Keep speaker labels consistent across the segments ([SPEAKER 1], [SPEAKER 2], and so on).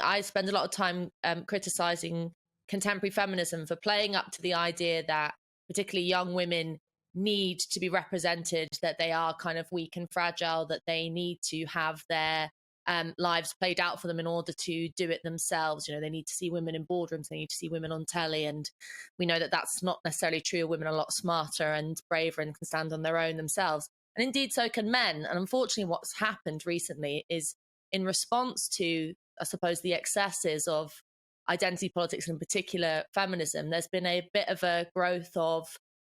[SPEAKER 1] I spend a lot of time criticising contemporary feminism for playing up to the idea that particularly young women need to be represented, that they are kind of weak and fragile, that they need to have their lives played out for them in order to do it themselves. You know, they need to see women in boardrooms, they need to see women on telly. And we know that that's not necessarily true. Women are a lot smarter and braver and can stand on their own themselves. And indeed, so can men. And unfortunately, what's happened recently is in response to, I suppose, the excesses of identity politics, and in particular feminism, there's been a bit of a growth of,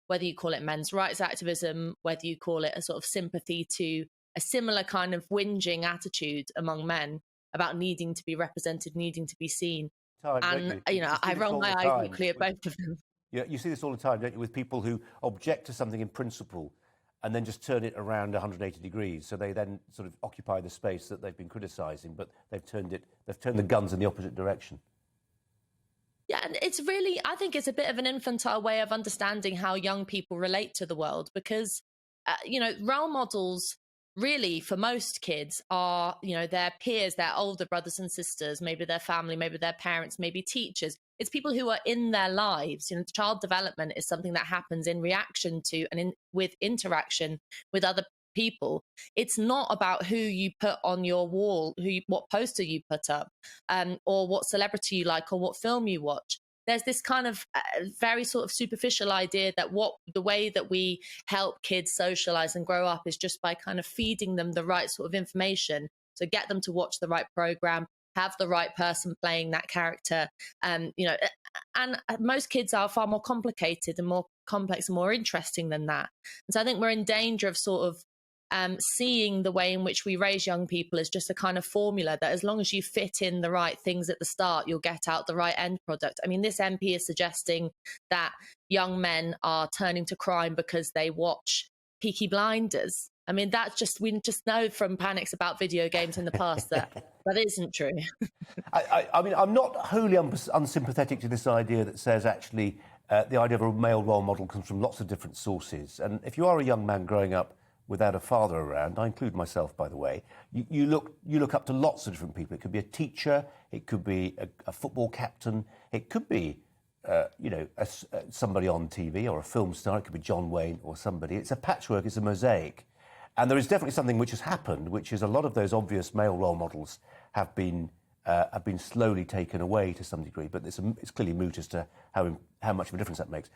[SPEAKER 1] whether you call it men's rights activism, whether you call it a sort of sympathy to a similar kind of whinging attitude among men about needing to be represented, needing to be seen. And, you know, I roll my eyes equally at both of them.
[SPEAKER 2] Yeah, you see this all the time, don't you, with people who object to something in principle and then just turn it around 180 degrees. So they then sort of occupy the space that they've been criticising, but they've turned the guns in the opposite direction.
[SPEAKER 1] Yeah, and it's really, I think it's a bit of an infantile way of understanding how young people relate to the world, because, you know, role models really for most kids are, you know, their peers, their older brothers and sisters, maybe their family, maybe their parents, maybe teachers. It's people who are in their lives. You know, child development is something that happens in reaction to and with interaction with other people. It's not about who you put on your wall, what poster you put up, or what celebrity you like or what film you watch. There's this kind of very sort of superficial idea that the way that we help kids socialize and grow up is just by kind of feeding them the right sort of information. So get them to watch the right program, have the right person playing that character. You know, and most kids are far more complicated and more complex and more interesting than that. And so I think we're in danger of sort of seeing the way in which we raise young people as just a kind of formula that as long as you fit in the right things at the start, you'll get out the right end product. I mean, this MP is suggesting that young men are turning to crime because they watch Peaky Blinders. I mean, we just know from panics about video games in the past that isn't true.
[SPEAKER 2] I mean, I'm not wholly unsympathetic to this idea that says actually the idea of a male role model comes from lots of different sources. And if you are a young man growing up without a father around, I include myself, by the way, you look up to lots of different people. It could be a teacher, it could be a football captain, it could be somebody on TV or a film star, it could be John Wayne or somebody. It's a patchwork, it's a mosaic. And there is definitely something which has happened, which is a lot of those obvious male role models have been slowly taken away to some degree, but it's clearly moot as to how much of a difference that makes.